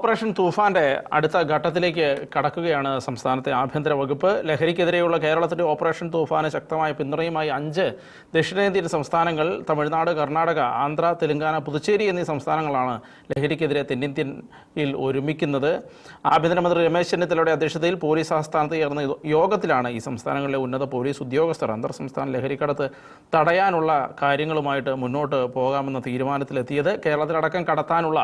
Operation തൂഫാന്റെ അടുത്ത ഘട്ടത്തിലേക്ക് കടക്കുകയാണ് സംസ്ഥാനത്തെ ആഭ്യന്തര വകുപ്പ്. ലഹരിക്കെതിരെയുള്ള കേരളത്തിന്റെ ഓപ്പറേഷൻ തൂഫാന് ശക്തമായ പിന്തുണയുമായി 5 ദക്ഷിണേന്ത്യൻ സംസ്ഥാനങ്ങൾ തമിഴ്നാട്, കർണാടക, ആന്ധ്ര, തെലങ്കാന, പുതുച്ചേരി എന്നീ സംസ്ഥാനങ്ങളാണ് ലഹരിക്കെതിരെ തെന്നിന്ത്യയിൽ ഒരുമിക്കുന്നത്. ആഭ്യന്തരമന്ത്രി രമേശ് ചെന്നിത്തലയുടെ അധ്യക്ഷതയിൽ പോലീസ് ആസ്ഥാനത്ത് ചേർന്ന യോഗത്തിലാണ് ഈ സംസ്ഥാനങ്ങളിലെ ഉന്നത പോലീസ് ഉദ്യോഗസ്ഥർ അന്തർ സംസ്ഥാന ലഹരിക്കടത്ത് തടയാനുള്ള കാര്യങ്ങളുമായിട്ട് മുന്നോട്ട് പോകാമെന്ന തീരുമാനത്തിലെത്തിയത്. കേരളത്തിലടക്കം കടത്താനുള്ള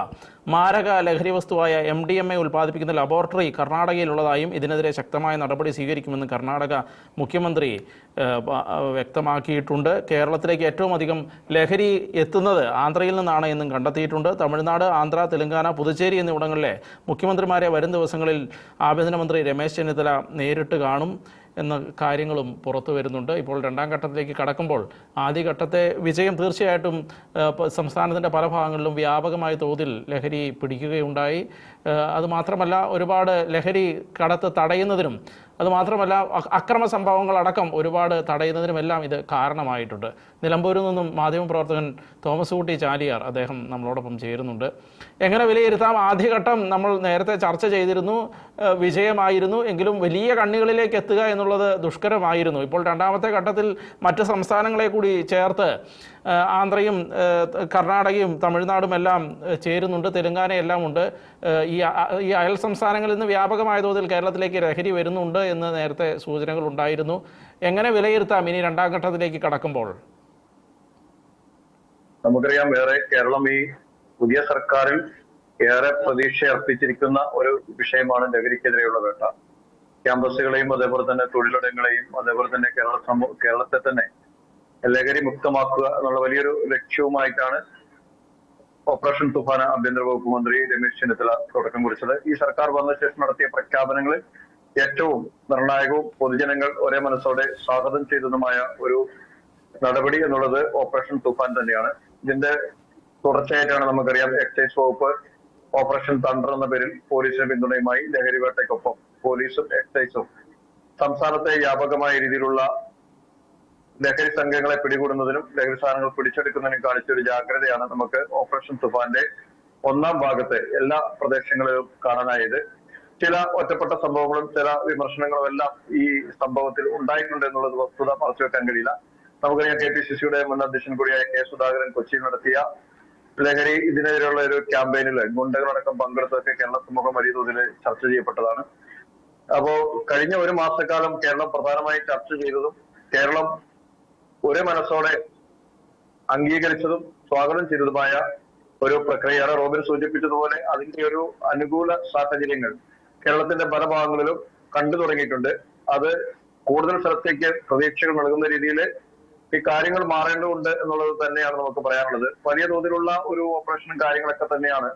മാരക ലഹരി വസ്തുവായ MDMA ഉൽപ്പാദിപ്പിക്കുന്ന ലബോറട്ടറി കർണാടകയിലുള്ളതായും ഇതിനെതിരെ ശക്തമായ നടപടി സ്വീകരിക്കുമെന്ന് കർണാടക മുഖ്യമന്ത്രി വ്യക്തമാക്കിയിട്ടുണ്ട്. കേരളത്തിലേക്ക് ഏറ്റവും അധികം ലഹരി എത്തുന്നത് ആന്ധ്രയിൽ നിന്നാണ് എന്നും കണ്ടെത്തിയിട്ടുണ്ട്. തമിഴ്നാട്, ആന്ധ്ര, തെലങ്കാന, പുതുച്ചേരി എന്നിവിടങ്ങളിലെ മുഖ്യമന്ത്രിമാരെ വരും ദിവസങ്ങളിൽ ആഭ്യന്തരമന്ത്രി രമേശ് ചെന്നിത്തല നേരിട്ട് കാണും എന്ന കാര്യങ്ങളും പുറത്തു വരുന്നുണ്ട്. ഇപ്പോൾ രണ്ടാം ഘട്ടത്തിലേക്ക് കടക്കുമ്പോൾ ആദ്യഘട്ടത്തെ വിജയം തീർച്ചയായിട്ടും സംസ്ഥാനത്തിൻ്റെ പല ഭാഗങ്ങളിലും വ്യാപകമായ തോതിൽ ലഹരി പിടിക്കുകയുണ്ടായി. അതുമാത്രമല്ല, ഒരുപാട് ലഹരി കടത്ത് തടയുന്നതിനും അതുമാത്രമല്ല അക്രമ സംഭവങ്ങളടക്കം ഒരുപാട് തടയുന്നതിനുമെല്ലാം ഇത് കാരണമായിട്ടുണ്ട്. നിലമ്പൂരിൽ നിന്നും മാധ്യമപ്രവർത്തകൻ തോമസ് കുട്ടി ചാലിയാർ അദ്ദേഹം നമ്മളോടൊപ്പം ചേരുന്നുണ്ട്. എങ്ങനെ വിലയിരുത്താം? ആദ്യഘട്ടം നമ്മൾ നേരത്തെ ചർച്ച ചെയ്തിരുന്നു, വിജയമായിരുന്നു. എങ്കിലും വലിയ കണ്ണികളിലേക്ക് എത്തുക എന്നുള്ളത് ദുഷ്കരമായിരുന്നു. ഇപ്പോൾ രണ്ടാമത്തെ ഘട്ടത്തിൽ മറ്റ് സംസ്ഥാനങ്ങളെ കൂടി ചേർത്ത് ആന്ധ്രയും കർണാടകയും തമിഴ്നാടും എല്ലാം ചേരുന്നുണ്ട്, തെലങ്കാനയെല്ലാം ഉണ്ട്. ഈ അയൽ സംസ്ഥാനങ്ങളിൽ നിന്ന് വ്യാപകമായ തോതിൽ കേരളത്തിലേക്ക് ലഹരി വരുന്നുണ്ട് എന്ന് നേരത്തെ സൂചനകൾ ഉണ്ടായിരുന്നു. എങ്ങനെ വിലയിരുത്താം ഇനി രണ്ടാം ഘട്ടത്തിലേക്ക് കടക്കുമ്പോൾ? നമുക്കറിയാം, കേരളം ഈ പുതിയ സർക്കാരിൽ ഏറെ പ്രതീക്ഷ അർപ്പിച്ചിരിക്കുന്ന ഒരു വിഷയമാണ് ലഹരിക്കെതിരെയുള്ള വേട്ട. ക്യാമ്പസുകളെയും അതേപോലെ തന്നെ തൊഴിലിടങ്ങളെയും അതേപോലെ തന്നെ കേരളത്തെ തന്നെ ലഹരി മുക്തമാക്കുക എന്നുള്ള വലിയൊരു ലക്ഷ്യവുമായിട്ടാണ് ഓപ്പറേഷൻ തുഫാൻ ആഭ്യന്തര വകുപ്പ് മന്ത്രി രമേശ് ചെന്നിത്തല തുടക്കം കുറിച്ചത്. ഈ സർക്കാർ വന്ന ശേഷം നടത്തിയ പ്രഖ്യാപനങ്ങളിൽ ഏറ്റവും നിർണായകവും പൊതുജനങ്ങൾ ഒരേ മനസ്സോടെ സ്വാഗതം ചെയ്തതുമായ ഒരു നടപടി എന്നുള്ളത് ഓപ്പറേഷൻ തുഫാൻ തന്നെയാണ്. ഇതിന്റെ തുടർച്ചയായിട്ടാണ് നമുക്കറിയാം എക്സൈസ് വകുപ്പ് ഓപ്പറേഷൻ തണ്ടർ എന്ന പേരിൽ പോലീസിന് പിന്തുണയുമായി ലഹരി വേട്ടയ്ക്കൊപ്പം പോലീസും എക്സൈസും സംസ്ഥാനത്തെ വ്യാപകമായ രീതിയിലുള്ള ലഹരി സംഘങ്ങളെ പിടികൂടുന്നതിനും ലഹരി സാധനങ്ങൾ പിടിച്ചെടുക്കുന്നതിനും കാണിച്ചൊരു ജാഗ്രതയാണ് നമുക്ക് ഓപ്പറേഷൻ തുഫാന്റെ ഒന്നാം ഭാഗത്തെ എല്ലാ പ്രദേശങ്ങളിലും കാണാനായത്. ചില ഒറ്റപ്പെട്ട സംഭവങ്ങളും ചില വിമർശനങ്ങളും എല്ലാം ഈ സംഭവത്തിൽ ഉണ്ടായിട്ടുണ്ട് എന്നുള്ളത് വസ്തുത മറച്ചുവെക്കാൻ കഴിയില്ല. നമുക്കറിയാം, KPCCയുടെ മുൻ അധ്യക്ഷൻ കൂടിയായ K. സുധാകരൻ കൊച്ചിയിൽ നടത്തിയ ലഹരി ഇതിനെതിരെയുള്ള ഒരു ക്യാമ്പയിനിൽ ഗുണ്ടകളടക്കം പങ്കെടുത്തൊക്കെ കേരള സമൂഹം വലിയ തോതിൽ ചർച്ച ചെയ്യപ്പെട്ടതാണ്. അപ്പോ കഴിഞ്ഞ ഒരു മാസക്കാലം കേരളം പ്രധാനമായി ചർച്ച ചെയ്തതും കേരളം ഒരേ മനസ്സോടെ അംഗീകരിച്ചതും സ്വാഗതം ചെയ്തതുമായ ഒരു പ്രക്രിയയാണ്. റോബിൻ സൂചിപ്പിച്ചതുപോലെ അതിന്റെ ഒരു അനുകൂല സാഹചര്യങ്ങൾ കേരളത്തിന്റെ പല ഭാഗങ്ങളിലും കണ്ടു തുടങ്ങിയിട്ടുണ്ട്. അത് കൂടുതൽ സ്ഥലത്തേക്ക് പ്രതീക്ഷകൾ നൽകുന്ന രീതിയിൽ ഈ കാര്യങ്ങൾ മാറേണ്ടതുണ്ട് എന്നുള്ളത് തന്നെയാണ് നമുക്ക് പറയാനുള്ളത്. വലിയ തോതിലുള്ള ഒരു ഓപ്പറേഷനും കാര്യങ്ങളൊക്കെ തന്നെയാണ്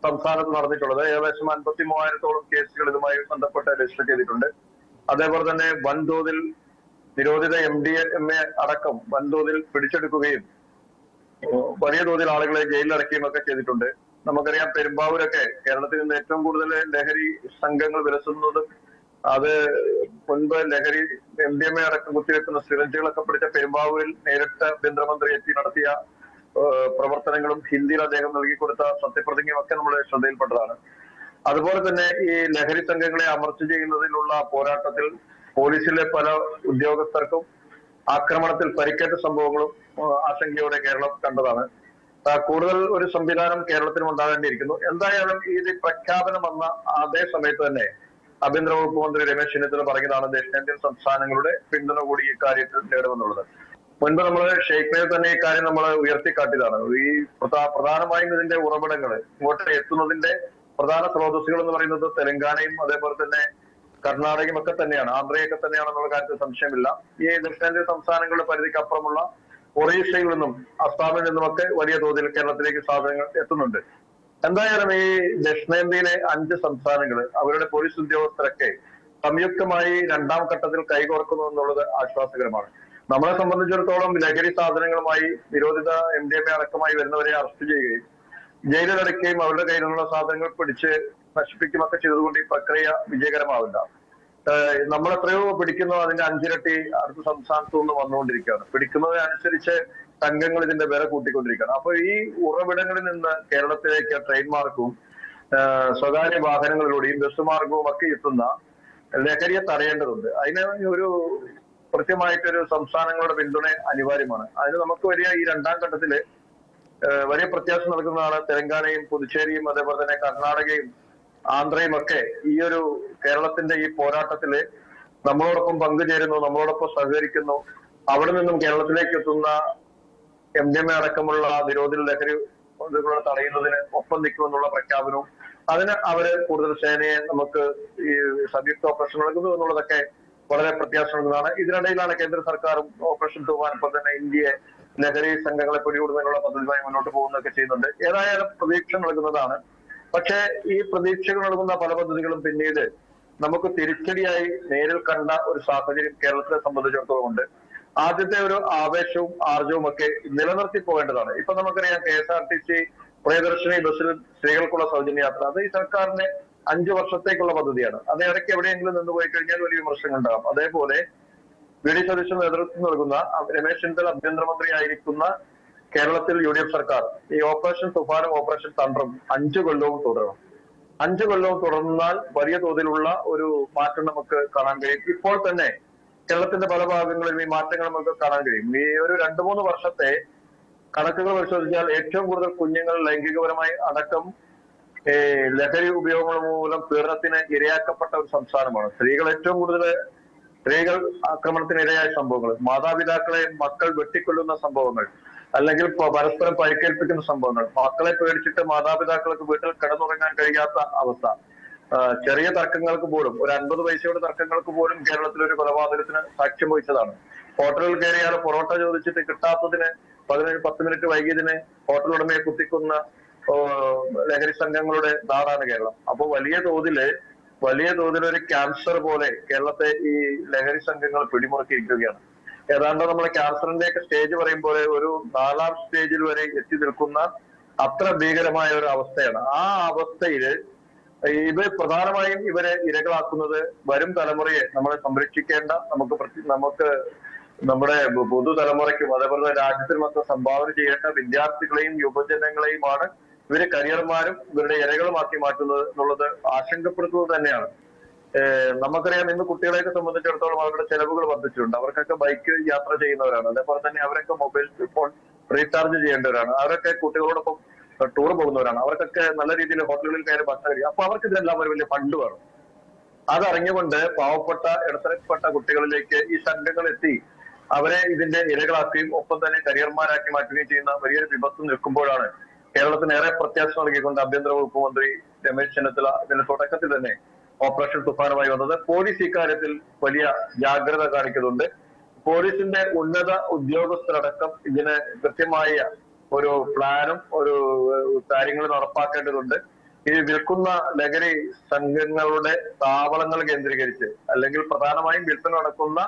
സംസ്ഥാനത്ത് നടന്നിട്ടുള്ളത്. ഏകദേശം 53,000-ഓളം കേസുകൾ ഇതുമായി ബന്ധപ്പെട്ട് രജിസ്റ്റർ ചെയ്തിട്ടുണ്ട്. അതേപോലെ തന്നെ വൻതോതിൽ നിരോധിത MDMA അടക്കം വൻതോതിൽ പിടിച്ചെടുക്കുകയും വലിയ തോതിൽ ആളുകളെ ജയിലിലടക്കുകയും ഒക്കെ ചെയ്തിട്ടുണ്ട്. നമുക്കറിയാം, പെരുമ്പാവൂരൊക്കെ കേരളത്തിൽ നിന്ന് ഏറ്റവും കൂടുതൽ ലഹരി സംഘങ്ങൾ വിലസുന്നതും അത് മുൻപ് ലഹരി MDMA അടക്കം കുത്തിവെക്കുന്ന സിറിഞ്ചുകളൊക്കെ പിടിച്ച പെരുമ്പാവൂരിൽ നേരിട്ട് ആഭ്യന്തരമന്ത്രി എത്തി നടത്തിയ പ്രവർത്തനങ്ങളും ഹിന്ദിയിൽ അദ്ദേഹം നൽകിക്കൊടുത്ത സത്യപ്രതിജ്ഞയും ഒക്കെ നമ്മുടെ ശ്രദ്ധയിൽപ്പെട്ടതാണ്. അതുപോലെ തന്നെ ഈ ലഹരി സംഘങ്ങളെ അമർച്ച ചെയ്യുന്നതിനുള്ള പോരാട്ടത്തിൽ പോലീസിലെ പല ഉദ്യോഗസ്ഥർക്കും ആക്രമണത്തിൽ പരിക്കേറ്റ സംഭവങ്ങളും ആശങ്കയോടെ കേരളം കണ്ടതാണ്. കൂടുതൽ ഒരു സംവിധാനം കേരളത്തിനും ഉണ്ടാകേണ്ടിയിരിക്കുന്നു. എന്തായാലും ഈ പ്രഖ്യാപനം വന്ന അതേ സമയത്ത് തന്നെ ആഭ്യന്തര വകുപ്പ് മന്ത്രി രമേശ് ചെന്നിത്തല പറഞ്ഞതാണ് ദക്ഷിണേന്ത്യൻ സംസ്ഥാനങ്ങളുടെ പിന്തുണ കൂടി ഇക്കാര്യത്തിൽ നേടുമെന്നുള്ളത്. മുൻപ് നമ്മൾ ഷെയ്ഖ്മയിൽ തന്നെ ഈ കാര്യം നമ്മൾ ഉയർത്തിക്കാട്ടിയതാണ്. ഈ പ്രധാനമായും ഇതിന്റെ ഉറവിടങ്ങൾ ഇങ്ങോട്ട് എത്തുന്നതിന്റെ പ്രധാന സ്രോതസ്സുകൾ എന്ന് പറയുന്നത് തെലങ്കാനയും അതേപോലെ തന്നെ കർണാടകയും ഒക്കെ തന്നെയാണ്, ആന്ധ്രയൊക്കെ തന്നെയാണെന്നുള്ള കാര്യത്തിൽ സംശയമില്ല. ഈ ദക്ഷിണേന്ത്യൻ സംസ്ഥാനങ്ങളുടെ പരിധിക്ക് അപ്പുറമുള്ള ഒറീസയിൽ നിന്നും അസ്സാമിൽ നിന്നുമൊക്കെ വലിയ തോതിൽ കേരളത്തിലേക്ക് സാധനങ്ങൾ എത്തുന്നുണ്ട്. എന്തായാലും ഈ ദക്ഷിണേന്ത്യയിലെ 5 സംസ്ഥാനങ്ങൾ അവരുടെ പോലീസ് ഉദ്യോഗസ്ഥരൊക്കെ സംയുക്തമായി രണ്ടാം ഘട്ടത്തിൽ കൈകോർക്കുന്നു എന്നുള്ളത് ആശ്വാസകരമാണ്. നമ്മളെ സംബന്ധിച്ചിടത്തോളം ലഹരി സാധനങ്ങളുമായി നിരോധിത MDMA അടക്കമായി വരുന്നവരെ അറസ്റ്റ് ചെയ്യുകയും ജയിലിലടക്കുകയും അവരുടെ കയ്യിലുള്ള സാധനങ്ങൾ പിടിച്ച് നശിപ്പിക്കുകയൊക്കെ ചെയ്തതുകൊണ്ട് ഈ പ്രക്രിയ വിജയകരമാവില്ല. നമ്മൾ എത്രയോ പിടിക്കുന്നോ അതിന്റെ 5 ഇരട്ടി അടുത്ത സംസ്ഥാനത്തു നിന്ന് വന്നുകൊണ്ടിരിക്കുകയാണ്. പിടിക്കുന്നതിനനുസരിച്ച് സംഘങ്ങൾ ഇതിന്റെ വില കൂട്ടിക്കൊണ്ടിരിക്കുകയാണ്. അപ്പൊ ഈ ഉറവിടങ്ങളിൽ നിന്ന് കേരളത്തിലേക്ക് ട്രേഡ് മാർക്കും സ്വകാര്യ വാഹനങ്ങളിലൂടെയും ബസ് മാർഗവും ഒക്കെ എത്തുന്ന ലഹരിയെ തടയേണ്ടതുണ്ട്. അതിന് ഒരു കൃത്യമായിട്ടൊരു സംസ്ഥാനങ്ങളുടെ പിന്തുണ അനിവാര്യമാണ്. അതിന് നമുക്ക് വലിയ ഈ രണ്ടാം ഘട്ടത്തില് വലിയ പ്രത്യാശ നൽകുന്നതാണ് തെലങ്കാനയും പുതുച്ചേരിയും അതേപോലെ തന്നെ കർണാടകയും ആന്ധ്രയും ഒക്കെ ഈ ഒരു കേരളത്തിന്റെ ഈ പോരാട്ടത്തില് നമ്മളോടൊപ്പം പങ്കുചേരുന്നു, നമ്മളോടൊപ്പം സഹകരിക്കുന്നു. അവിടെ നിന്നും കേരളത്തിലേക്ക് എത്തുന്ന MDMA അടക്കമുള്ള നിരോധിത ലഹരി തടയുന്നതിന് ഒപ്പം നിൽക്കുമെന്നുള്ള പ്രഖ്യാപനവും അതിന് അവര് കൂടുതൽ സേനയെ നമുക്ക് ഈ സംയുക്ത ഓപ്പറേഷൻ നൽകുന്നു എന്നുള്ളതൊക്കെ വളരെ പ്രത്യാശ നൽകുന്നതാണ്. ഇതിനിടയിലാണ് കേന്ദ്ര സർക്കാരും ഓപ്പറേഷൻ തൂഫാൻ ഒപ്പം തന്നെ ഇന്ത്യയെ ലഹരി സംഘങ്ങളെ പിടികൂടുന്നതിനുള്ള പദ്ധതിയുമായി മുന്നോട്ട് പോകുന്നതൊക്കെ ചെയ്യുന്നുണ്ട്. ഏതായാലും പ്രതീക്ഷ നൽകുന്നതാണ്. പക്ഷേ ഈ പ്രതീക്ഷകൾ നൽകുന്ന പല പദ്ധതികളും പിന്നീട് നമുക്ക് തിരിച്ചടിയായി നേരിൽ കണ്ട ഒരു സാഹചര്യം കേരളത്തെ സംബന്ധിച്ചിടത്തോളം ഉണ്ട്. ആദ്യത്തെ ഒരു ആവേശവും ആർജവും ഒക്കെ നിലനിർത്തി പോകേണ്ടതാണ്. ഇപ്പൊ നമുക്കറിയാം KSRTC പ്രിയദർശിനി ബസ്സിൽ സ്ത്രീകൾക്കുള്ള സൗജന്യ യാത്ര, അത് ഈ സർക്കാരിന്റെ 5 വർഷത്തേക്കുള്ള പദ്ധതിയാണ്. അത് ഇടയ്ക്ക് എവിടെയെങ്കിലും നിന്ന് പോയി കഴിഞ്ഞാൽ വലിയ വിമർശനം ഉണ്ടാകും. അതേപോലെ VD സതീശൻ നേതൃത്വം നൽകുന്ന രമേശ് ചെന്നിത്തല ആഭ്യന്തരമന്ത്രി ആയിരിക്കുന്ന കേരളത്തിൽ UDF സർക്കാർ ഈ ഓപ്പറേഷൻ തുഫാനും ഓപ്പറേഷൻ തണ്ടറും 5 കൊല്ലവും തുടരണം. 5 കൊല്ലവും തുടർന്നാൽ വലിയ തോതിലുള്ള ഒരു മാറ്റം നമുക്ക് കാണാൻ കഴിയും. ഇപ്പോൾ തന്നെ കേരളത്തിന്റെ പല ഭാഗങ്ങളിലും ഈ മാറ്റങ്ങൾ നമുക്ക് കാണാൻ കഴിയും. ഈ ഒരു 2-3 വർഷത്തെ കണക്കുകൾ പരിശോധിച്ചാൽ ഏറ്റവും കൂടുതൽ കുഞ്ഞുങ്ങൾ ലൈംഗികപരമായി അടക്കം ലഹരി ഉപയോഗങ്ങൾ മൂലം പീഡനത്തിന് ഇരയാക്കപ്പെട്ട ഒരു സംസ്ഥാനമാണ്. സ്ത്രീകൾ ആക്രമണത്തിന് ഇരയായ സംഭവങ്ങൾ, മാതാപിതാക്കളെ മക്കൾ വെട്ടിക്കൊല്ലുന്ന സംഭവങ്ങൾ, അല്ലെങ്കിൽ പരസ്പരം പരിക്കേൽപ്പിക്കുന്ന സംഭവങ്ങൾ, മക്കളെ പേടിച്ചിട്ട് മാതാപിതാക്കൾക്ക് വീട്ടിൽ കിടന്നുറങ്ങാൻ കഴിയാത്ത അവസ്ഥ, ചെറിയ തർക്കങ്ങൾക്ക് പോലും ഒരു 50 പൈസയുടെ തർക്കങ്ങൾക്ക് പോലും കേരളത്തിൽ ഒരു കൊലപാതകത്തിന് സാക്ഷ്യം വഹിച്ചതാണ്. ഹോട്ടലിൽ കയറിയാൽ പൊറോട്ട ചോദിച്ചിട്ട് കിട്ടാത്തതിന് 10 മിനിറ്റ് വൈകിയതിന് ഹോട്ടൽ ഉടമയെ കുത്തിക്കുന്ന ലഹരി സംഘങ്ങളുടെ നാടാണ് കേരളം. അപ്പൊ വലിയ തോതിൽ ഒരു ക്യാൻസർ പോലെ കേരളത്തെ ഈ ലഹരി സംഘങ്ങൾ പിടിമുറുക്കിയിരിക്കുകയാണ്. ഏതാണ്ട് നമ്മളെ ക്യാൻസറിന്റെയൊക്കെ സ്റ്റേജ് പറയുമ്പോൾ ഒരു 4ാം സ്റ്റേജിൽ വരെ എത്തി നിൽക്കുന്ന അത്ര ഭീകരമായ ഒരു അവസ്ഥയാണ്. ആ അവസ്ഥയില് ഇത് പ്രധാനമായും ഇവരെ ഇരകളാക്കുന്നത് വരും തലമുറയെ നമ്മളെ സംരക്ഷിക്കേണ്ട, നമുക്ക് നമ്മുടെ പുതുതലമുറയ്ക്കും അതേപോലെ രാജ്യത്തിന് മൊത്തം സംഭാവന ചെയ്യേണ്ട വിദ്യാർത്ഥികളെയും യുവജനങ്ങളെയുമാണ് ഇവര് കരിയർമാരും ഇവരുടെ ഇരകളുമാക്കി മാറ്റുന്നത് എന്നുള്ളത് ആശങ്കപ്പെടുത്തുന്നത് തന്നെയാണ്. നമുക്കറിയാം ഇന്ന് കുട്ടികളെയൊക്കെ സംബന്ധിച്ചിടത്തോളം അവരുടെ ചെലവുകൾ വർദ്ധിച്ചിട്ടുണ്ട്. അവർക്കൊക്കെ ബൈക്ക് യാത്ര ചെയ്യുന്നവരാണ്. അതേപോലെ തന്നെ അവരൊക്കെ മൊബൈൽ ഫോൺ റീചാർജ് ചെയ്യേണ്ടവരാണ്. അവരൊക്കെ കുട്ടികളോടൊപ്പം ടൂർ പോകുന്നവരാണ്. അവർക്കൊക്കെ നല്ല രീതിയിൽ ഹോട്ടലുകളിൽ കയറി ഭക്ഷണം കഴിയും. അപ്പൊ അവർക്ക് ഇതെല്ലാം ഒരു വലിയ ഫണ്ട് വേണം. അതറിഞ്ഞുകൊണ്ട് പാവപ്പെട്ട ഇടത്തരപ്പെട്ട കുട്ടികളിലേക്ക് ഈ സംഘങ്ങൾ എത്തി അവരെ ഇതിന്റെ ഇരകളാക്കുകയും ഒപ്പം തന്നെ കരിയർമാരാക്കി മാറ്റുകയും ചെയ്യുന്ന വലിയൊരു വിപത്ത് നിൽക്കുമ്പോഴാണ് കേരളത്തിന് ഏറെ പ്രത്യാശ നൽകിക്കൊണ്ട് ആഭ്യന്തര വകുപ്പ് മന്ത്രി രമേശ് ചെന്നിത്തല ഇതിന്റെ തുടക്കത്തിൽ തന്നെ ഓപ്പറേഷൻ തുഫാനുമായി വന്നത്. പോലീസ് ഇക്കാര്യത്തിൽ വലിയ ജാഗ്രത കാണിക്കുന്നുണ്ട്. പോലീസിന്റെ ഉന്നത ഉദ്യോഗസ്ഥരടക്കം ഇതിന് കൃത്യമായ ഒരു പ്ലാനും ഒരു കാര്യങ്ങൾ നടപ്പാക്കേണ്ടതുണ്ട്. ഈ വിൽക്കുന്ന ലഹരി സംഘങ്ങളുടെ താവളങ്ങൾ കേന്ദ്രീകരിച്ച് അല്ലെങ്കിൽ പ്രധാനമായും വിൽപ്പന നടക്കുന്ന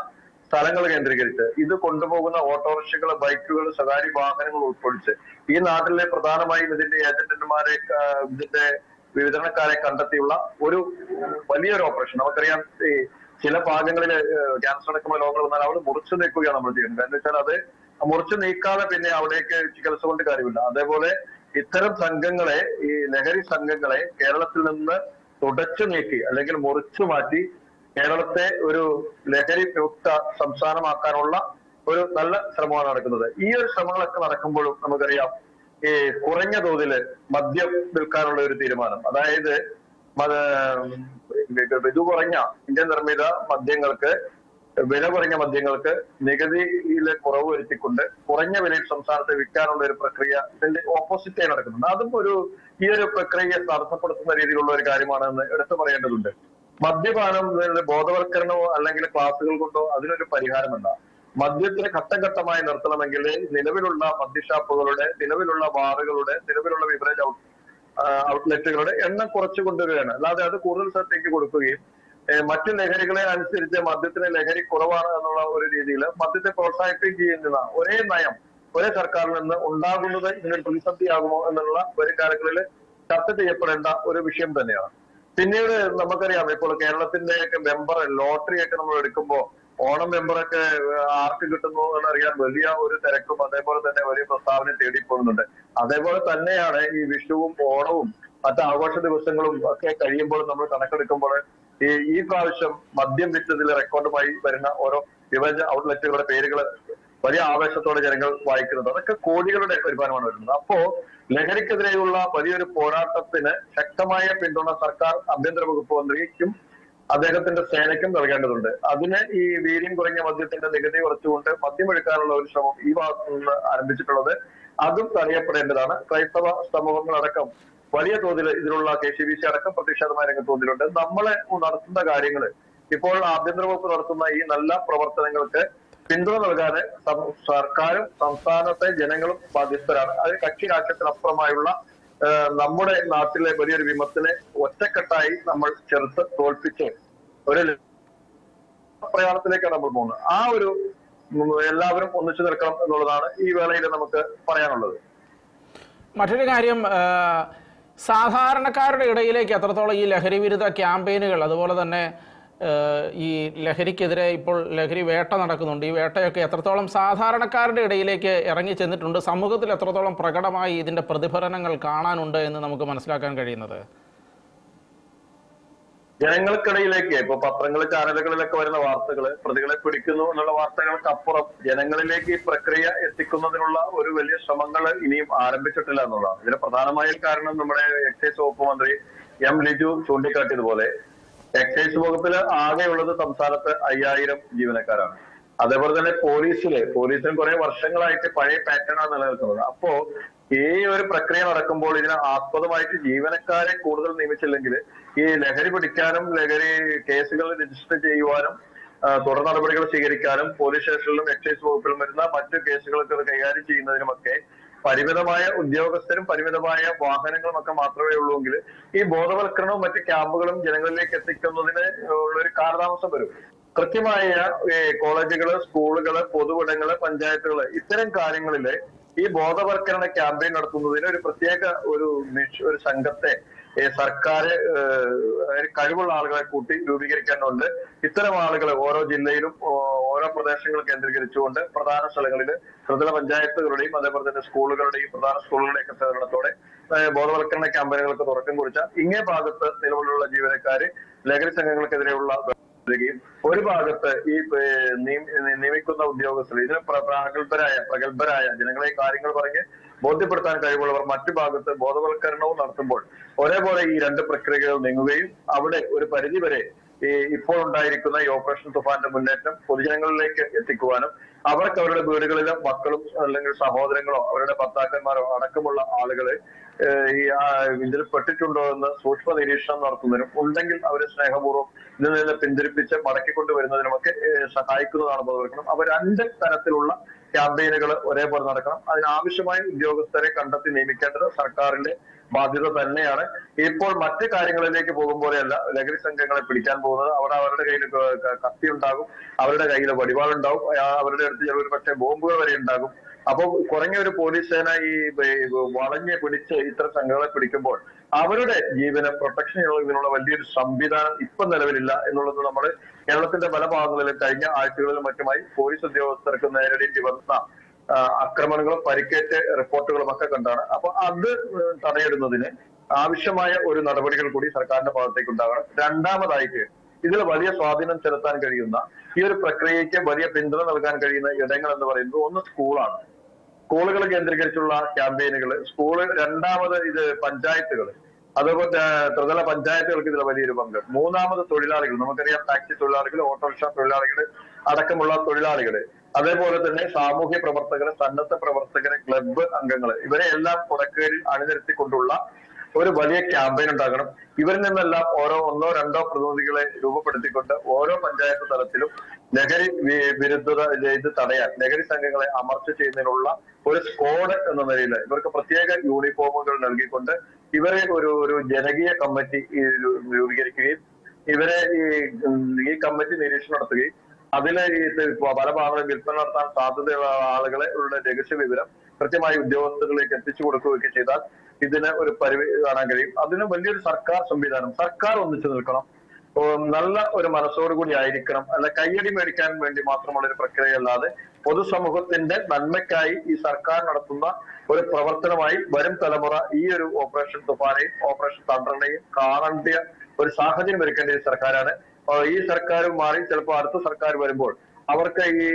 സ്ഥലങ്ങൾ കേന്ദ്രീകരിച്ച് ഇത് കൊണ്ടുപോകുന്ന ഓട്ടോറിക്ഷകൾ, ബൈക്കുകൾ, സ്വകാര്യ വാഹനങ്ങൾ ഉൾക്കൊള്ളിച്ച് ഈ നാട്ടിലെ പ്രധാനമായും ഇതിന്റെ ഏജന്റുമാരെ, ഇതിന്റെ വിതരണക്കാരെ കണ്ടെത്തിയുള്ള ഒരു വലിയൊരു ഓപ്പറേഷൻ. നമുക്കറിയാം ഈ ചില ഭാഗങ്ങളിൽ ക്യാൻസർ അടക്കമുള്ള രോഗങ്ങൾ വന്നാൽ അവിടെ മുറിച്ചു നീക്കുകയാണ് നമ്മൾ ചെയ്യുന്നത്. എന്ന് വെച്ചാൽ അത് മുറിച്ചു നീക്കാതെ പിന്നെ അവിടേക്ക് ചികിത്സ കൊണ്ട് കാര്യമില്ല. അതേപോലെ ഇത്തരം സംഘങ്ങളെ, ഈ ലഹരി സംഘങ്ങളെ കേരളത്തിൽ നിന്ന് തുടച്ചു നീക്കി അല്ലെങ്കിൽ മുറിച്ചു മാറ്റി കേരളത്തെ ഒരു ലഹരി മുക്ത സംസ്ഥാനമാക്കാനുള്ള ഒരു നല്ല ശ്രമമാണ് നടക്കുന്നത്. ഈ ഒരു ശ്രമങ്ങളൊക്കെ നടക്കുമ്പോഴും നമുക്കറിയാം ഈ കുറഞ്ഞ തോതിൽ മദ്യം വിൽക്കാനുള്ള ഒരു തീരുമാനം, അതായത് ഇത് കുറഞ്ഞ ഇന്ത്യൻ നിർമ്മിത മദ്യങ്ങൾക്ക്, വില കുറഞ്ഞ മദ്യങ്ങൾക്ക് നികുതിയിലെ കുറവ് വരുത്തിക്കൊണ്ട് കുറഞ്ഞ വിലയിൽ സംസ്ഥാനത്ത് വിൽക്കാനുള്ള ഒരു പ്രക്രിയ ഇതിന്റെ ഓപ്പോസിറ്റായി നടക്കുന്നുണ്ട്. അതും ഈ ഒരു പ്രക്രിയയെ തടസ്സപ്പെടുത്തുന്ന രീതിയിലുള്ള ഒരു കാര്യമാണെന്ന് എടുത്തു പറയേണ്ടതുണ്ട്. മദ്യപാനം ബോധവൽക്കരണമോ അല്ലെങ്കിൽ ക്ലാസുകൾ കൊണ്ടോ അതിനൊരു പരിഹാരമല്ല. മദ്യത്തിന് ഘട്ടം ഘട്ടമായി നിർത്തണമെങ്കിൽ നിലവിലുള്ള മദ്യഷാപ്പുകളുടെ, നിലവിലുള്ള ബാറുകളുടെ, നിലവിലുള്ള ബിവറേജ് ഔട്ട്ലെറ്റുകളുടെ എണ്ണം കുറച്ചു കൊണ്ടുവരികയാണ്. അല്ലാതെ അത് കൂടുതൽ സ്ഥലത്തേക്ക് കൊടുക്കുകയും മറ്റു ലഹരികളെ അനുസരിച്ച് മദ്യത്തിന് ലഹരി കുറവാണ് എന്നുള്ള ഒരു രീതിയിൽ മദ്യത്തെ പ്രോത്സാഹിപ്പിക്കുകയും ചെയ്യുന്ന ഒരേ നയം ഒരേ സർക്കാരിൽ നിന്ന് ഉണ്ടാകുന്നത് ഇതിനൊരു പ്രതിസന്ധിയാകുമോ എന്നുള്ള വരും കാലങ്ങളിൽ ചർച്ച ചെയ്യപ്പെടേണ്ട ഒരു വിഷയം തന്നെയാണ്. പിന്നീട് നമുക്കറിയാം ഇപ്പോൾ കേരളത്തിന്റെ ഒക്കെ മെമ്പർ ലോട്ടറി ഒക്കെ നമ്മൾ എടുക്കുമ്പോൾ ഓണം മെമ്പറൊക്കെ ആർക്ക് കിട്ടുന്നു എന്നറിയാൻ വലിയ ഒരു തിരക്കും അതേപോലെ തന്നെ വലിയ പ്രസ്താവന തേടിപ്പോകുന്നുണ്ട്. അതേപോലെ തന്നെയാണ് ഈ വിഷുവും ഓണവും മറ്റ് ആഘോഷ ദിവസങ്ങളും ഒക്കെ കഴിയുമ്പോൾ നമ്മൾ കണക്കെടുക്കുമ്പോൾ ഈ പ്രാവശ്യം മദ്യം വിറ്റതിൽ റെക്കോർഡുമായി വരുന്ന ഓരോ വിവര ഔട്ട്ലെറ്റുകളുടെ പേരുകൾ വലിയ ആവേശത്തോടെ ജനങ്ങൾ വായിക്കുന്നത്. അതൊക്കെ കോടികളുടെ വരുമാനമാണ് വരുന്നത്. അപ്പോ ലഹരിക്കെതിരെയുള്ള വലിയൊരു പോരാട്ടത്തിന് ശക്തമായ പിന്തുണ സർക്കാർ ആഭ്യന്തര വകുപ്പ് മന്ത്രിക്കും അദ്ദേഹത്തിന്റെ സേനയ്ക്കും നൽകേണ്ടതുണ്ട്. അതിന് ഈ വീര്യം കുറഞ്ഞ മദ്യത്തിന്റെ നികുതി കുറച്ചുകൊണ്ട് മദ്യമൊഴുക്കാനുള്ള ഒരു ശ്രമം ഈ ഭാഗത്തു നിന്ന് ആരംഭിച്ചിട്ടുള്ളത് അതും തടയപ്പെടേണ്ടതാണ്. ക്രൈസ്തവ സമൂഹങ്ങളടക്കം വലിയ തോതിൽ ഇതിലുള്ള KCBC അടക്കം പ്രതിഷേധമായ രംഗത്ത് തോതിലുണ്ട്. നമ്മളെ നടത്തുന്ന കാര്യങ്ങൾ ഇപ്പോൾ ആഭ്യന്തര വകുപ്പ് നടത്തുന്ന ഈ നല്ല പ്രവർത്തനങ്ങൾക്ക് പിന്തുണ നൽകാതെ സർക്കാരും സംസ്ഥാനത്തെ ജനങ്ങളും ബാധ്യസ്ഥരാണ്. അത് കക്ഷി രാഷ്ട്രീയത്തിനപ്പുറമായുള്ള നമ്മുടെ നാട്ടിലെ വലിയൊരു വിമത്തിനെ ഒറ്റക്കെട്ടായി നമ്മൾ ചെറുത്ത് തോൽപ്പിച്ച് ഒരു പ്രയാണത്തിലേക്കാണ് നമ്മൾ പോകുന്നത്. ആ ഒരു എല്ലാവരും ഒന്നിച്ചു നിൽക്കണം എന്നുള്ളതാണ് ഈ വേളയിൽ നമുക്ക് പറയാനുള്ളത്. മറ്റൊരു കാര്യം, സാധാരണക്കാരുടെ ഇടയിലേക്ക് എത്രത്തോളം ഈ ലഹരി വിരുദ്ധ ക്യാമ്പയിനുകൾ, അതുപോലെ തന്നെ ഈ ലഹരിക്കെതിരെ ഇപ്പോൾ ലഹരി വേട്ട നടക്കുന്നുണ്ട്, ഈ വേട്ടയൊക്കെ എത്രത്തോളം സാധാരണക്കാരുടെ ഇടയിലേക്ക് ഇറങ്ങി ചെന്നിട്ടുണ്ട്, സമൂഹത്തിൽ എത്രത്തോളം പ്രകടമായി ഇതിൻ്റെ പ്രതിഫലനങ്ങൾ കാണാനുണ്ട് എന്ന് നമുക്ക് മനസ്സിലാക്കാൻ കഴിയുന്നത്? ജനങ്ങൾക്കിടയിലേക്ക് ഇപ്പൊ പത്രങ്ങൾ ചാനലുകളിലൊക്കെ വരുന്ന വാർത്തകൾ, പ്രതികളെ പിടിക്കുന്നു എന്നുള്ള വാർത്തകൾക്കപ്പുറം ജനങ്ങളിലേക്ക് ഈ പ്രക്രിയ എത്തിക്കുന്നതിനുള്ള ഒരു വലിയ ശ്രമങ്ങൾ ഇനിയും ആരംഭിച്ചിട്ടില്ല എന്നുള്ളതാണ്. ഇതിന് പ്രധാനമായ കാരണം നമ്മുടെ എക്സൈസ് വകുപ്പ് മന്ത്രി M. ലിജു ചൂണ്ടിക്കാട്ടിയതുപോലെ എക്സൈസ് വകുപ്പിൽ ആകെയുള്ളത് സംസ്ഥാനത്ത് 5000 ജീവനക്കാരാണ്. അതേപോലെ തന്നെ പോലീസിന് കുറെ വർഷങ്ങളായിട്ട് പഴയ പാറ്റേണാണ് നിലനിൽക്കുന്നത്. അപ്പോ ഈ ഒരു പ്രക്രിയ നടക്കുമ്പോൾ ഇതിന് ആസ്പദമായിട്ട് ജീവനക്കാരെ കൂടുതൽ നിയമിച്ചില്ലെങ്കിൽ ഈ ലഹരി പിടിക്കാനും ലഹരി കേസുകൾ രജിസ്റ്റർ ചെയ്യുവാനും തുടർ നടപടികൾ സ്വീകരിക്കാനും പോലീസ് സ്റ്റേഷനിലും എക്സൈസ് വകുപ്പിലും വരുന്ന മറ്റു കേസുകളൊക്കെ കൈകാര്യം ചെയ്യുന്നതിനുമൊക്കെ പരിമിതമായ ഉദ്യോഗസ്ഥരും പരിമിതമായ വാഹനങ്ങളും ഒക്കെ മാത്രമേ ഉള്ളൂവെങ്കിൽ ഈ ബോധവൽക്കരണവും മറ്റ് ക്യാമ്പുകളും ജനങ്ങളിലേക്ക് എത്തിക്കുന്നതിന് ഉള്ളൊരു കാലതാമസം വരും. കൃത്യമായ കോളേജുകള്, സ്കൂളുകള്, പൊതുവിടങ്ങള്, പഞ്ചായത്തുകള് ഇത്തരം കാര്യങ്ങളില് ഈ ബോധവൽക്കരണ ക്യാമ്പയിൻ നടത്തുന്നതിന് ഒരു പ്രത്യേക ഒരു സംഘത്തെ സർക്കാർ കഴിവുള്ള ആളുകളെ കൂട്ടി രൂപീകരിക്കേണ്ടതുണ്ട്. ഇത്തരം ആളുകൾ ഓരോ ജില്ലയിലും ഓരോ പ്രദേശങ്ങൾ കേന്ദ്രീകരിച്ചുകൊണ്ട് പ്രധാന സ്ഥലങ്ങളിൽ ത്രിതല പഞ്ചായത്തുകളുടെയും അതേപോലെ തന്നെ സ്കൂളുകളുടെയും പ്രധാന സ്കൂളുകളുടെയൊക്കെ സഹകരണത്തോടെ ബോധവൽക്കരണ ക്യാമ്പയിനുകൾക്ക് തുടക്കം കുറിച്ച ഇങ്ങേ ഭാഗത്ത് നിലവിലുള്ള ജീവനക്കാര് ലഹരി സംഘങ്ങൾക്കെതിരെയുള്ള ഒരു ഭാഗത്ത് ഈ നിയമിക്കുന്ന ഉദ്യോഗസ്ഥർ ഇതിന് പ്രഗത്ഭരായ ജനങ്ങളെ കാര്യങ്ങൾ പറഞ്ഞ് ബോധ്യപ്പെടുത്താൻ കഴിവുള്ളവർ മറ്റു ഭാഗത്ത് ബോധവൽക്കരണവും നടത്തുമ്പോൾ ഒരേപോലെ ഈ രണ്ട് പ്രക്രിയകൾ നീങ്ങുകയും അവിടെ ഒരു പരിധിവരെ ഇപ്പോൾ ഉണ്ടായിരിക്കുന്ന ഈ ഓപ്പറേഷൻ തുഫാന്റെ മുന്നേറ്റം പൊതുജനങ്ങളിലേക്ക് എത്തിക്കുവാനും അവർക്ക് അവരുടെ വീടുകളിലെ മക്കളും അല്ലെങ്കിൽ സഹോദരങ്ങളോ അവരുടെ ഭർത്താക്കന്മാരോ അടക്കമുള്ള ആളുകള് ഇതിൽ പെട്ടിട്ടുണ്ടോ എന്ന് സൂക്ഷ്മ നിരീക്ഷണം നടത്തുന്നതിനും ഉണ്ടെങ്കിൽ അവരെ സ്നേഹപൂർവ്വം ഇതിൽ നിന്ന് പിന്തിരിപ്പിച്ച് മടക്കിക്കൊണ്ടുവരുന്നതിനുമൊക്കെ സഹായിക്കുന്നതാണ് ബോധവൽക്കരണം. അവ രണ്ട് തരത്തിലുള്ള ക്യാമ്പയിനുകൾ ഒരേപോലെ നടക്കണം. അതിനാവശ്യമായ ഉദ്യോഗസ്ഥരെ കണ്ടെത്തി നിയമിക്കേണ്ടത് സർക്കാരിന്റെ ബാധ്യത തന്നെയാണ്. ഇപ്പോൾ മറ്റു കാര്യങ്ങളിലേക്ക് പോകും പോലെയല്ല ലഹരി സംഘങ്ങളെ പിടിക്കാൻ പോകുന്നത്. അവിടെ അവരുടെ കയ്യിൽ കത്തി ഉണ്ടാകും, അവരുടെ കയ്യിൽ വടിവാളുണ്ടാവും, അവരുടെ അടുത്ത് ചിലപ്പോൾ പക്ഷേ ബോംബുകൾ വരെ ഉണ്ടാകും. അപ്പൊ കുറഞ്ഞ ഒരു പോലീസ് സേന ഈ വളഞ്ഞ് പിടിച്ച് ഇത്തരം സംഘങ്ങളെ പിടിക്കുമ്പോൾ അവരുടെ ജീവന് പ്രൊട്ടക്ഷൻ ഇതിനുള്ള വലിയൊരു സംവിധാനം ഇപ്പൊ നിലവിലില്ല എന്നുള്ളത് നമ്മൾ കേരളത്തിന്റെ പല ഭാഗങ്ങളിലും കഴിഞ്ഞ ആഴ്ചകളിലും മറ്റുമായി പോലീസ് ഉദ്യോഗസ്ഥർക്ക് നേരിടേണ്ടി വന്ന ആക്രമണങ്ങളും പരിക്കേറ്റ റിപ്പോർട്ടുകളും ഒക്കെ കണ്ടാണ്. അപ്പൊ അത് തടയിടുന്നതിന് ആവശ്യമായ ഒരു നടപടികൾ കൂടി സർക്കാരിന്റെ ഭാഗത്തേക്ക് ഉണ്ടാകണം. രണ്ടാമതായിട്ട് ഇതിൽ വലിയ സ്വാധീനം ചെലുത്താൻ കഴിയുന്ന ഈ ഒരു പ്രക്രിയയ്ക്ക് വലിയ പിന്തുണ നൽകാൻ കഴിയുന്ന ഇടങ്ങൾ എന്ന് പറയുന്നത് ഒന്ന് സ്കൂളാണ്. സ്കൂളുകൾ കേന്ദ്രീകരിച്ചുള്ള ക്യാമ്പയിനുകൾ, സ്കൂള്, രണ്ടാമത് ഇത് പഞ്ചായത്തുകൾ, അതുപോലെ ത്രിതല പഞ്ചായത്തുകൾക്ക് ഇതിൽ വലിയൊരു പങ്ക്, മൂന്നാമത് തൊഴിലാളികൾ, നമുക്കറിയാം ടാക്സി തൊഴിലാളികൾ, ഓട്ടോറിക്ഷ തൊഴിലാളികൾ അടക്കമുള്ള തൊഴിലാളികൾ, അതേപോലെ തന്നെ സാമൂഹ്യ പ്രവർത്തകർ, സന്നദ്ധ പ്രവർത്തകർ, ക്ലബ്ബ് അംഗങ്ങൾ, ഇവരെ എല്ലാം കുടക്കീഴിൽ അണിനിരത്തിക്കൊണ്ടുള്ള ഒരു വലിയ ക്യാമ്പയിൻ ഉണ്ടാകണം. ഇവരിൽ നിന്നെല്ലാം ഒന്നോ രണ്ടോ പ്രതിനിധികളെ രൂപപ്പെടുത്തിക്കൊണ്ട് ഓരോ പഞ്ചായത്ത് തലത്തിലും ലഹരി വിരുദ്ധത ഇത് തടയാൻ ലഹരി സംഘങ്ങളെ അമർച്ച ചെയ്യുന്നതിനുള്ള ഒരു സ്ക്വാഡ് എന്ന നിലയിൽ ഇവർക്ക് പ്രത്യേക യൂണിഫോമുകൾ നൽകിക്കൊണ്ട് ഇവരെ ഒരു ജനകീയ കമ്മിറ്റി രൂപീകരിക്കുകയും ഇവരെ ഈ കമ്മിറ്റി നിരീക്ഷണം നടത്തുകയും അതിലെ പല ഭാഗങ്ങളിൽ വിൽപ്പന നടത്താൻ സാധ്യതയുള്ള ആളുകളെ രഹസ്യ വിവരം കൃത്യമായി ഉദ്യോഗസ്ഥരിലേക്ക് എത്തിച്ചു കൊടുക്കുകയൊക്കെ ചെയ്താൽ ഇതിന് ഒരു പരിധി കാണാൻ കഴിയും. അതിന് വലിയൊരു സർക്കാർ സംവിധാനം, സർക്കാർ ഒന്നിച്ചു നിൽക്കണം, നല്ല ഒരു മനസ്സോടുകൂടി ആയിരിക്കണം. അല്ല കയ്യടി മേടിക്കാൻ വേണ്ടി മാത്രമുള്ള ഒരു പ്രക്രിയ അല്ലാതെ പൊതുസമൂഹത്തിന്റെ നന്മയ്ക്കായി ഈ സർക്കാർ നടത്തുന്ന ഒരു പ്രവർത്തനമായി വരും തലമുറ ഈ ഒരു ഓപ്പറേഷൻ തുഫാനെയും ഓപ്പറേഷൻ തണ്ടറിനെയും കാണേണ്ട ഒരു സാഹചര്യം ഒരുക്കേണ്ട ഈ സർക്കാരാണ്. ഈ സർക്കാർ മാറി ചിലപ്പോൾ അടുത്ത സർക്കാർ വരുമ്പോൾ അവർക്ക് ഈ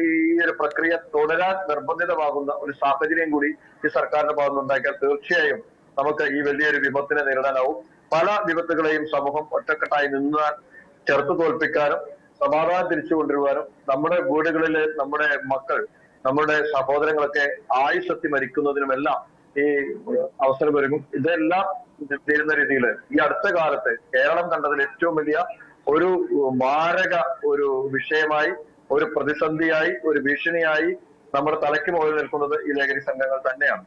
ഒരു പ്രക്രിയ തുടരാൻ നിർബന്ധിതമാകുന്ന ഒരു സാഹചര്യം കൂടി ഈ സർക്കാരിന്റെ ഭാഗത്ത് ഉണ്ടാക്കിയാൽ തീർച്ചയായും നമുക്ക് ഈ വലിയൊരു വിപത്തിനെ നേരിടാനാവും. പല വിപത്തുകളെയും സമൂഹം ഒറ്റക്കെട്ടായി നിന്ന് ചെറുത്തു തോൽപ്പിക്കാനും സമാധാനം തിരിച്ചു കൊണ്ടുവരുവാനും നമ്മുടെ വീടുകളിൽ നമ്മുടെ മക്കൾ നമ്മുടെ സഹോദരങ്ങളൊക്കെ ആയുസ്സത്തി മരിക്കുന്നതിനുമെല്ലാം ഈ അവസരം ഒരുങ്ങും. ഇതെല്ലാം തീരുന്ന രീതിയിൽ ഈ അടുത്ത കാലത്ത് കേരളം കണ്ടതിൽ ഏറ്റവും വലിയ ഒരു മാരക ഒരു വിഷയമായി, ഒരു പ്രതിസന്ധിയായി, ഒരു ഭീഷണിയായി നമ്മുടെ തലയ്ക്ക് മുകളിൽ നിൽക്കുന്നത് ഈ ലഹരി സംഘങ്ങൾ തന്നെയാണ്.